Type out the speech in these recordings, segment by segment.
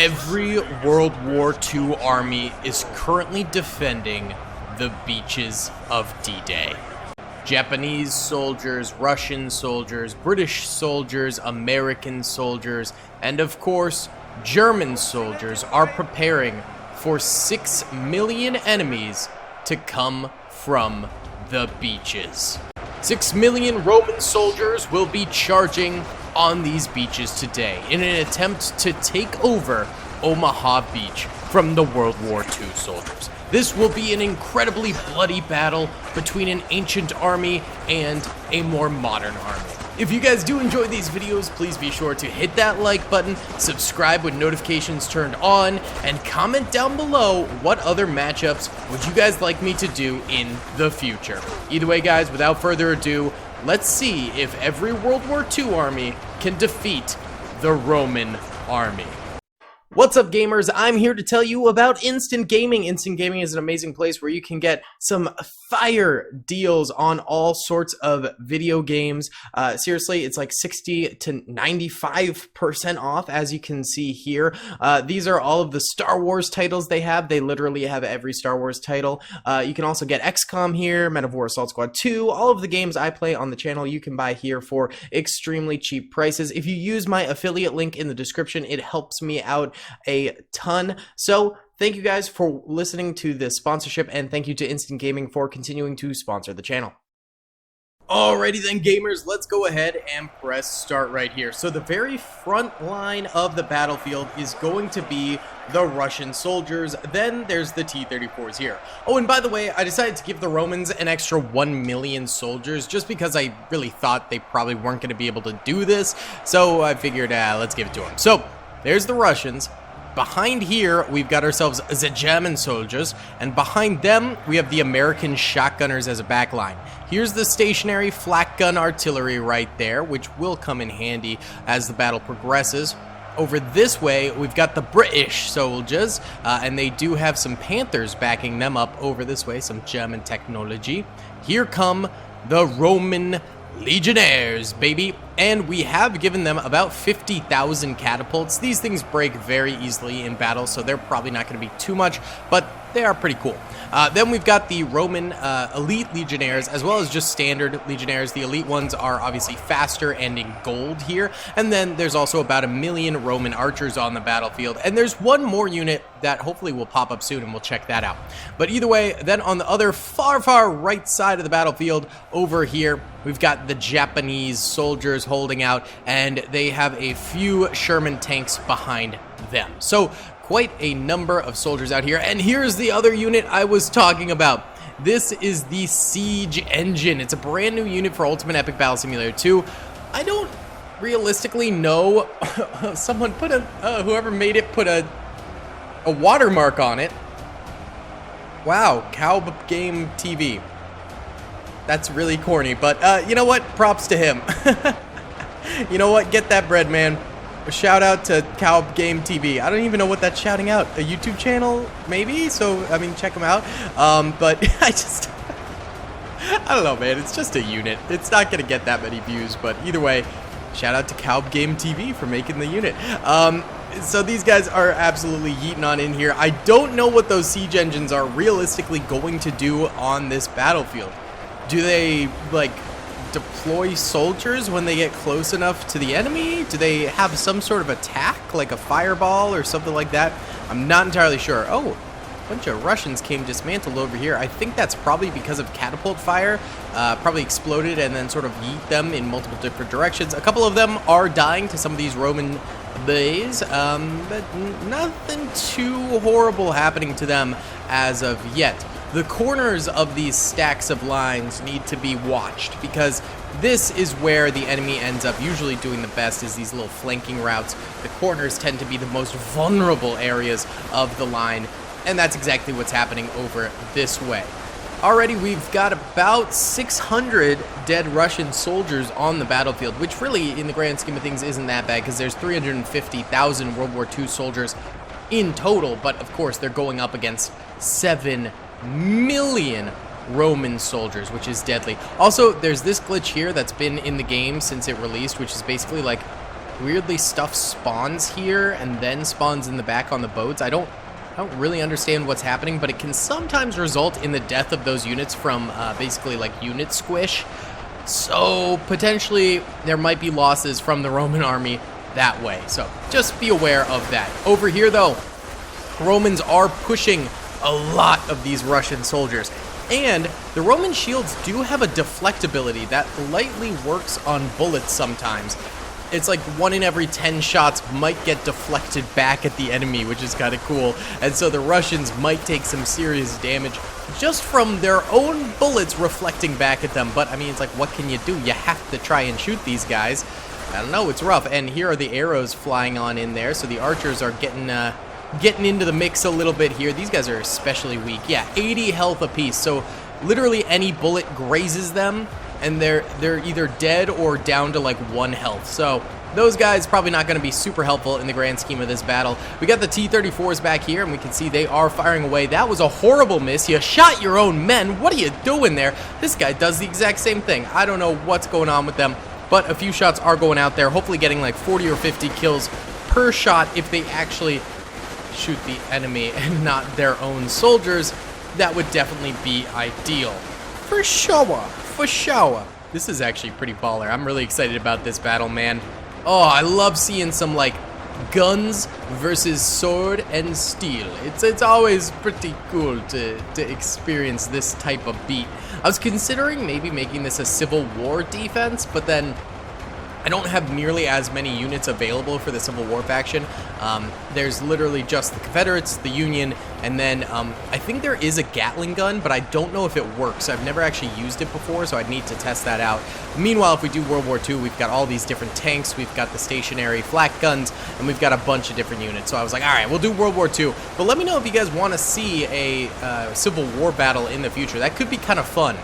Every World War II army is currently defending the beaches of D-Day. Japanese soldiers, Russian soldiers, British soldiers, American soldiers, and of course, German soldiers are preparing for 6 million enemies to come from the beaches. 6 million Roman soldiers will be charging on these beaches today in an attempt to take over Omaha Beach from the World War II soldiers. This will be an incredibly bloody battle between an ancient army and a more modern army. If you guys do enjoy these videos, please be sure to hit that like button, subscribe with notifications turned on, and comment down below what other matchups would you guys like me to do in the future. Either way, guys, without further ado, let's see if every World War II army can defeat the Roman army. What's up, gamers? I'm here to tell you about Instant Gaming. Instant Gaming is an amazing place where you can get some fire deals on all sorts of video games. Seriously, it's like 60 to 95% off, as you can see here. These are all of the Star Wars titles they have. They literally have every Star Wars title. You can also get XCOM here, Men of War Assault Squad 2. All of the games I play on the channel you can buy here for extremely cheap prices. If you use my affiliate link in the description, it helps me out a ton. So thank you guys for listening to this sponsorship, and thank you to Instant Gaming for continuing to sponsor the channel. Alrighty then, gamers, let's go ahead and press start right here. So the very front line of the battlefield is going to be the Russian soldiers. Then there's the T-34s here. Oh, and by the way, I decided to give the Romans an extra 1 million soldiers just because I really thought they probably weren't going to be able to do this. So I figured, let's give it to them. So there's the Russians. Behind here, we've got ourselves the German soldiers, and behind them, we have the American shotgunners as a backline. Here's the stationary flak gun artillery right there, which will come in handy as the battle progresses. Over this way, we've got the British soldiers, and they do have some Panthers backing them up over this way, some German technology. Here come the Roman Legionnaires, baby, and we have given them about 50,000 catapults. These things break very easily in battle, so they're probably not going to be too much, but they are pretty cool. Then we've got the Roman elite legionnaires, as well as just standard legionnaires. The elite ones are obviously faster and in gold here. And then there's also about 1 million Roman archers on the battlefield. And there's one more unit that hopefully will pop up soon, and we'll check that out. But either way, then on the other far right side of the battlefield over here, we've got the Japanese soldiers holding out, and they have a few Sherman tanks behind them. So quite a number of soldiers out here. And here's the other unit I was talking about. This is the Siege Engine. It's a brand new unit for Ultimate Epic Battle Simulator 2. I don't realistically know. Someone put whoever made it put a watermark on it. Wow, Cowb Game TV. That's really corny, but you know what? Props to him. You know what? Get that bread, man. A shout out to Cowb Game TV. I don't even know what that's shouting out. A YouTube channel, maybe? So, I mean, check them out. But I don't know, man. It's just a unit. It's not going to get that many views, but either way, shout out to Cowb Game TV for making the unit. So these guys are absolutely yeeting on in here. I don't know what those siege engines are realistically going to do on this battlefield. Do they, like, deploy soldiers when they get close enough to the enemy? Do they have some sort of attack, like a fireball or something like that? I'm not entirely sure. Oh, a bunch of Russians came dismantled over here. I think that's probably because of catapult fire. Probably exploded and then sort of yeet them in multiple different directions. A couple of them are dying to some of these Roman bays, but nothing too horrible happening to them as of yet. The corners of these stacks of lines need to be watched, because this is where the enemy ends up usually doing the best, is these little flanking routes. The corners tend to be the most vulnerable areas of the line, and that's exactly what's happening over this way. Already we've got about 600 dead Russian soldiers on the battlefield, which really, in the grand scheme of things, isn't that bad, because there's 350,000 World War II soldiers in total, but of course they're going up against 7 million Roman soldiers, which is deadly. Also, there's this glitch here that's been in the game since it released, which is basically like weirdly stuff spawns here and then spawns in the back on the boats. I don't really understand what's happening, but it can sometimes result in the death of those units from basically like unit squish. So potentially there might be losses from the Roman army that way. So just be aware of that. Over here though, Romans are pushing a lot of these Russian soldiers. And the Roman shields do have a deflect ability that lightly works on bullets sometimes. It's like 1 in every 10 shots might get deflected back at the enemy, which is kind of cool. And so the Russians might take some serious damage just from their own bullets reflecting back at them. But I mean, it's like, what can you do? You have to try and shoot these guys. I don't know, it's rough. And here are the arrows flying on in there, so the archers are getting into the mix a little bit here. These guys are especially weak. Yeah, 80 health apiece. So literally any bullet grazes them and they're either dead or down to like 1 health. So those guys probably not going to be super helpful in the grand scheme of this battle. We got the T-34s back here and we can see they are firing away. That was a horrible miss. You shot your own men. What are you doing there? This guy does the exact same thing. I don't know what's going on with them, but a few shots are going out there, hopefully getting like 40 or 50 kills per shot if they actually shoot the enemy and not their own soldiers. That would definitely be ideal. For sure. For sure. This is actually pretty baller. I'm really excited about this battle, man. Oh, I love seeing some like guns versus sword and steel. It's always pretty cool to experience this type of beat. I was considering maybe making this a Civil War defense, but then I don't have nearly as many units available for the Civil War faction. There's literally just the Confederates, the Union, and then I think there is a Gatling gun, but I don't know if it works. I've never actually used it before, so I'd need to test that out. Meanwhile, if we do World War II, we've got all these different tanks, we've got the stationary flak guns, and we've got a bunch of different units. So I was like, all right, we'll do World War II. But let me know if you guys want to see a Civil War battle in the future. That could be kind of fun.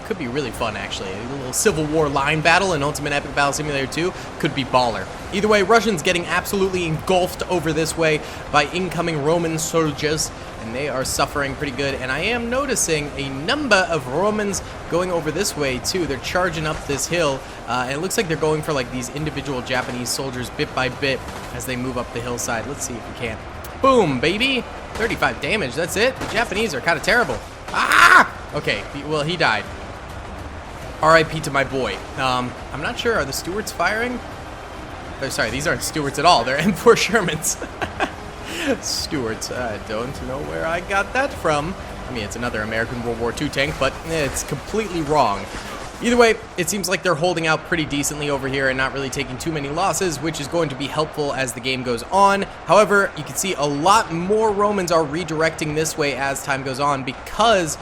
Could be really fun, actually. A little Civil War line battle in Ultimate Epic Battle Simulator 2 could be baller. Either way, Russians getting absolutely engulfed over this way by incoming Roman soldiers, and they are suffering pretty good. And I am noticing a number of Romans going over this way, too. They're charging up this hill, and it looks like they're going for, like, these individual Japanese soldiers bit by bit as they move up the hillside. Let's see if we can. Boom, baby! 35 damage, that's it. The Japanese are kind of terrible. Ah! Okay, well, he died. RIP to my boy. I'm not sure. Are the Stuarts firing? Oh, sorry, these aren't Stuarts at all. They're M4 Shermans. Stuarts. I don't know where I got that from. I mean, it's another American World War II tank, but it's completely wrong. Either way, it seems like they're holding out pretty decently over here and not really taking too many losses, which is going to be helpful as the game goes on. However, you can see a lot more Romans are redirecting this way as time goes on because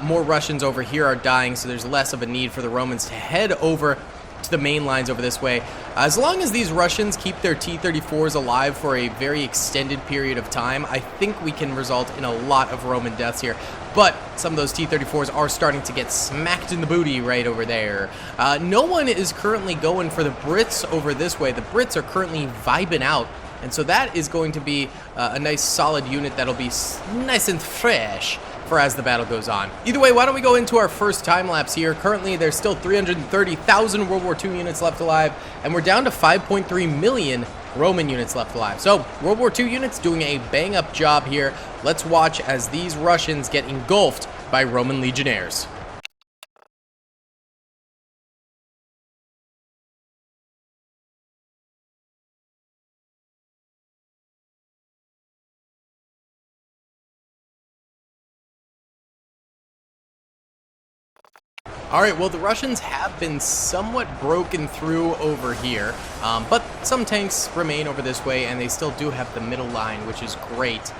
more Russians over here are dying, so there's less of a need for the Romans to head over to the main lines over this way. As long as these Russians keep their T-34s alive for a very extended period of time, I think we can result in a lot of Roman deaths here. But some of those T-34s are starting to get smacked in the booty right over there. No one is currently going for the Brits over this way. The Brits are currently vibing out. And so that is going to be a nice solid unit that'll be nice and fresh for as the battle goes on. Either way, why don't we go into our first time lapse here. Currently, there's still 330,000 World War II units left alive, and we're down to 5.3 million Roman units left alive. So, World War II units doing a bang-up job here. Let's watch as these Russians get engulfed by Roman legionnaires. All right, well, the Russians have been somewhat broken through over here, but some tanks remain over this way, and they still do have the middle line, which is great.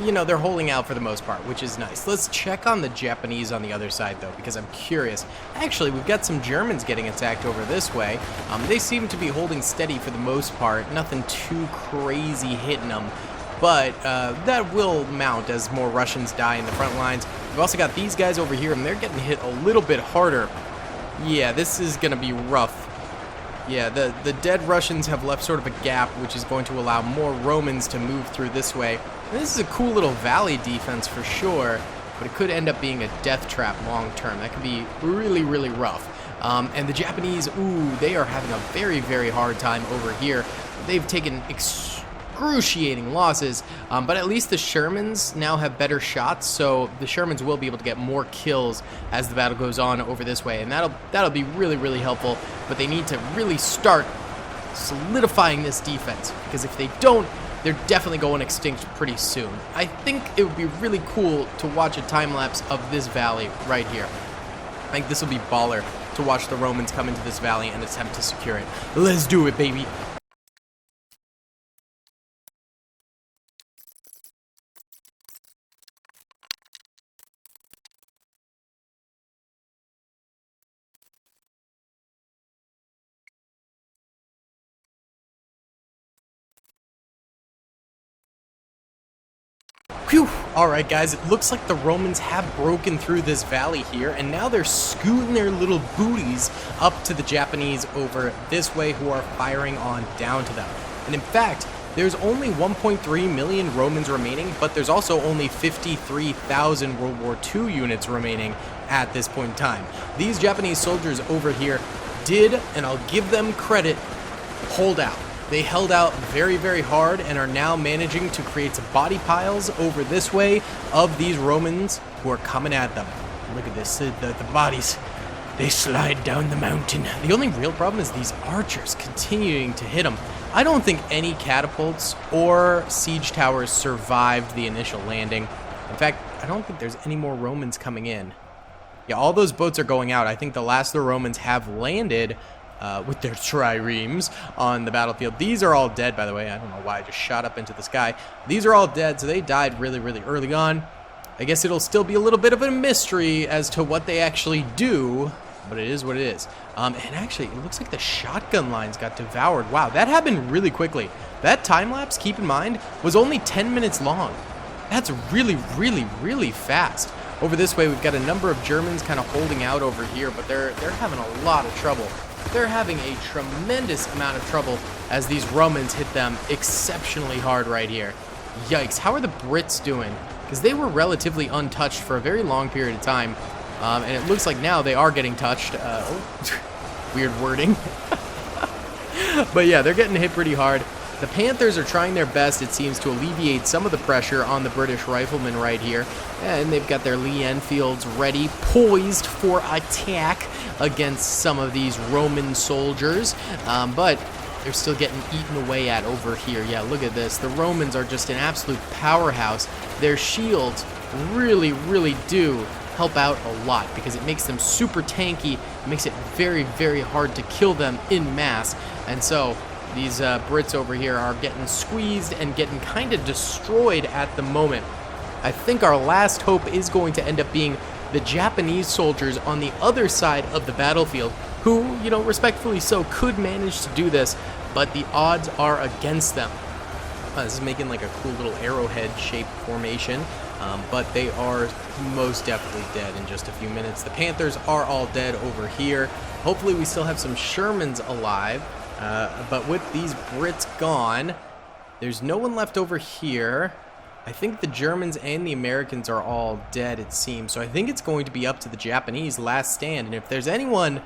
You know, they're holding out for the most part, which is nice. Let's check on the Japanese on the other side, though, because I'm curious. Actually, we've got some Germans getting attacked over this way. They seem to be holding steady for the most part. Nothing too crazy hitting them. But that will mount as more Russians die in the front lines. We've also got these guys over here, and they're getting hit a little bit harder. Yeah, this is going to be rough. Yeah, the dead Russians have left sort of a gap, which is going to allow more Romans to move through this way. And this is a cool little valley defense for sure, but it could end up being a death trap long term. That could be really, really rough. And the Japanese, ooh, they are having a very, very hard time over here. They've taken excruciating losses, but at least the Shermans now have better shots, so the Shermans will be able to get more kills as the battle goes on over this way, and that'll be really, really helpful. But they need to really start solidifying this defense, because if they don't, they're definitely going extinct pretty soon. I think it would be really cool to watch a time lapse of this valley right here. I think this will be baller to watch the Romans come into this valley and attempt to secure it. Let's do it, baby. Whew. Alright guys, it looks like the Romans have broken through this valley here, and now they're scooting their little booties up to the Japanese over this way, who are firing on down to them. And in fact, there's only 1.3 million Romans remaining, but there's also only 53,000 World War II units remaining at this point in time. These Japanese soldiers over here did, and I'll give them credit, hold out. They held out very, very hard and are now managing to create some body piles over this way of these Romans who are coming at them. Look at this, the bodies, they slide down the mountain. The only real problem is these archers continuing to hit them. I don't think any catapults or siege towers survived the initial landing. In fact, I don't think there's any more Romans coming in. Yeah, all those boats are going out. I think the last of the Romans have landed with their triremes on the battlefield. These are all dead, by the way. I don't know why I just shot up into the sky. These are all dead, so they died really, really early on. I guess it'll still be a little bit of a mystery as to what they actually do, but it is what it is. And actually, it looks like the shotgun lines got devoured. Wow, that happened really quickly. That time lapse, keep in mind, was only 10 minutes long. That's really, really, really fast. Over this way, we've got a number of Germans kind of holding out over here, but they're having a lot of trouble. They're having a tremendous amount of trouble as these Romans hit them exceptionally hard right here. Yikes, how are the Brits doing? Because they were relatively untouched for a very long period of time, and it looks like now they are getting touched. Weird wording. But yeah, they're getting hit pretty hard. The Panthers are trying their best, it seems, to alleviate some of the pressure on the British riflemen right here. And they've got their Lee Enfields ready, poised for attack against some of these Roman soldiers. But they're still getting eaten away at over here. Yeah, look at this. The Romans are just an absolute powerhouse. Their shields really, really do help out a lot because it makes them super tanky. It makes it very, very hard to kill them in mass. And so these Brits over here are getting squeezed and getting kind of destroyed at the moment. I think our last hope is going to end up being the Japanese soldiers on the other side of the battlefield, who, you know, respectfully so, could manage to do this, but the odds are against them. This is making like a cool little arrowhead-shaped formation, but they are most definitely dead in just a few minutes. The Panthers are all dead over here. Hopefully we still have some Shermans alive. But with these Brits gone, there's no one left over here. I think the Germans and the Americans are all dead, it seems. So I think it's going to be up to the Japanese last stand. And if there's anyone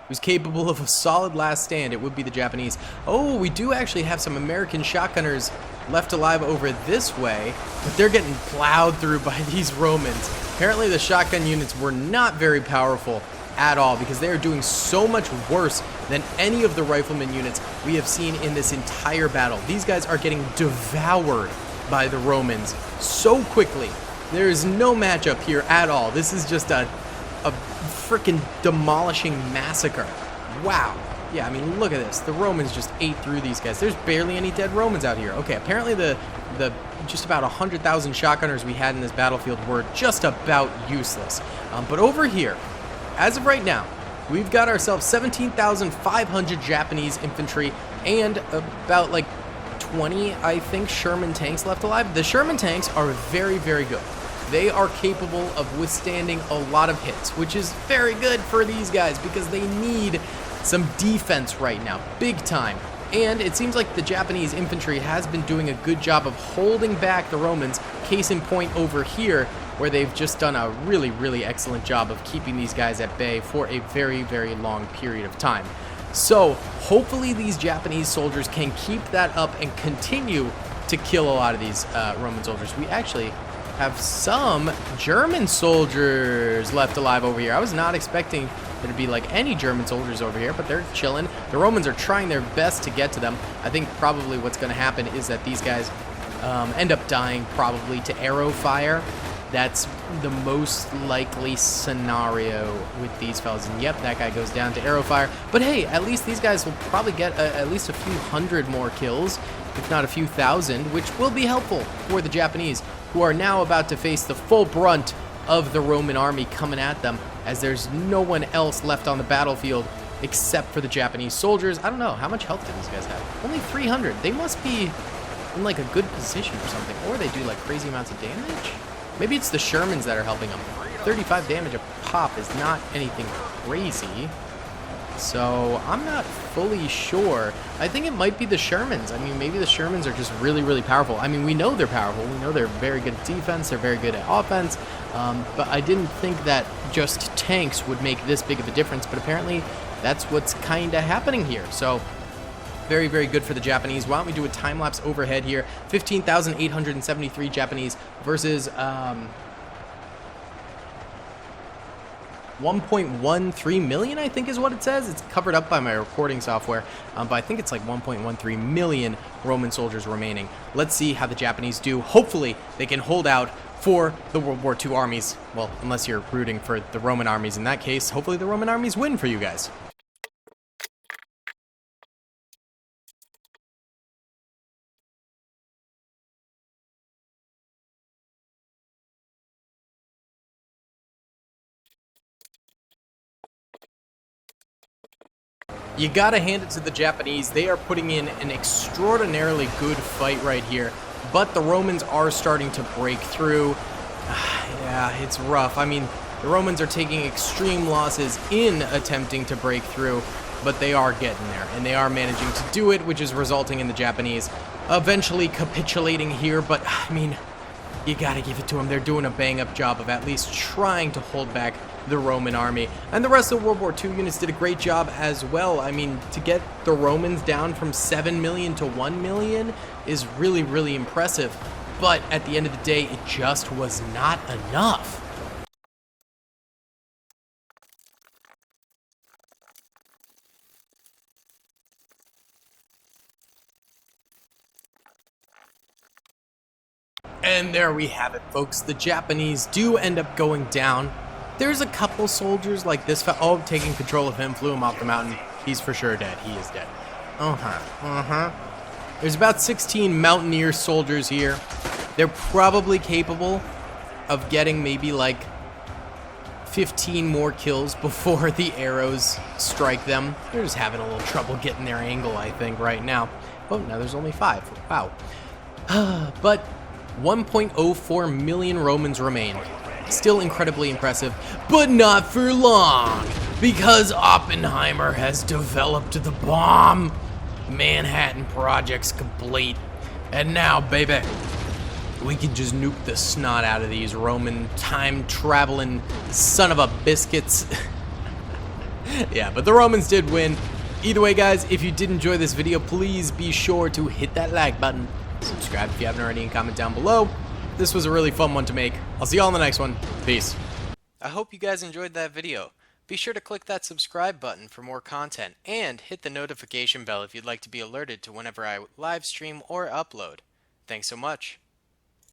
who's capable of a solid last stand, it would be the Japanese. Oh, we do actually have some American shotgunners left alive over this way, but they're getting plowed through by these Romans. Apparently the shotgun units were not very powerful at all because they are doing so much worse than any of the rifleman units we have seen in this entire battle. These guys are getting devoured by the Romans so quickly. There is no matchup here at all. This is just a freaking demolishing massacre. Wow. Yeah, I mean, look at this. The Romans just ate through these guys. There's barely any dead Romans out here. Okay, apparently the just about 100,000 shotgunners we had in this battlefield were just about useless. But over here, as of right now, we've got ourselves 17,500 Japanese infantry and about like 20, I think, Sherman tanks left alive. The Sherman tanks are very, very good. They are capable of withstanding a lot of hits, which is very good for these guys because they need some defense right now, big time. And it seems like the Japanese infantry has been doing a good job of holding back the Romans, case in point over here, where they've just done a really, really excellent job of keeping these guys at bay for a very, very long period of time. So hopefully these Japanese soldiers can keep that up and continue to kill a lot of these Roman soldiers. We actually have some German soldiers left alive over here. I was not expecting there to be like any German soldiers over here, but they're chilling. The Romans are trying their best to get to them. I think probably what's going to happen is that these guys end up dying probably to arrow fire. That's the most likely scenario with these fellas. And yep, that guy goes down to arrow fire. But hey, at least these guys will probably get at least a few hundred more kills, if not a few thousand, which will be helpful for the Japanese, who are now about to face the full brunt of the Roman army coming at them, as there's no one else left on the battlefield except for the Japanese soldiers. I don't know, how much health do these guys have? Only 300. They must be in like a good position or something, or they do like crazy amounts of damage. Maybe it's the Shermans that are helping them. 35 damage a pop is not anything crazy, so I'm not fully sure. I think it might be the Shermans. I mean, maybe the Shermans are just really, really powerful. I mean, we know they're powerful. We know they're very good at defense. They're very good at offense. But I didn't think that just tanks would make this big of a difference. But apparently, that's what's kind of happening here. So very, very good for the Japanese. Why don't we do a time-lapse overhead here? 15,873 Japanese versus 1.13 million, I think is what it says. It's covered up by my recording software, but I think it's like 1.13 million Roman soldiers remaining. Let's see how the Japanese do. Hopefully, they can hold out for the World War II armies. Well, unless you're rooting for the Roman armies. In that case, hopefully the Roman armies win for you guys. You gotta hand it to the Japanese. They are putting in an extraordinarily good fight right here, but the Romans are starting to break through. Yeah, it's rough. I mean, the Romans are taking extreme losses in attempting to break through, but they are getting there, and they are managing to do it, which is resulting in the Japanese eventually capitulating here. But, I mean, you gotta give it to them. They're doing a bang-up job of at least trying to hold back the Roman army. And the rest of the World War II units did a great job as well. I mean, to get the Romans down from 7 million to 1 million is really, really impressive. But at the end of the day, it just was not enough. And there we have it, folks. The Japanese do end up going down. There's a couple soldiers like this oh, taking control of him, flew him off the mountain. He's for sure dead. He is dead. There's about 16 mountaineer soldiers here. They're probably capable of getting maybe like 15 more kills before the arrows strike them. They're just having a little trouble getting their angle, I think, right now. Oh, now there's only 5. Wow. But 1.04 million Romans remain. Still incredibly impressive, but not for long, because Oppenheimer has developed the bomb. Manhattan Project's complete. And now, baby, we can just nuke the snot out of these Roman time-traveling son of a biscuits. Yeah, but the Romans did win. Either way, guys, if you did enjoy this video, please be sure to hit that like button. Subscribe if you haven't already and comment down below. This was a really fun one to make. I'll see y'all in the next one. Peace. I hope you guys enjoyed that video. Be sure to click that subscribe button for more content and hit the notification bell if you'd like to be alerted to whenever I live stream or upload. Thanks so much.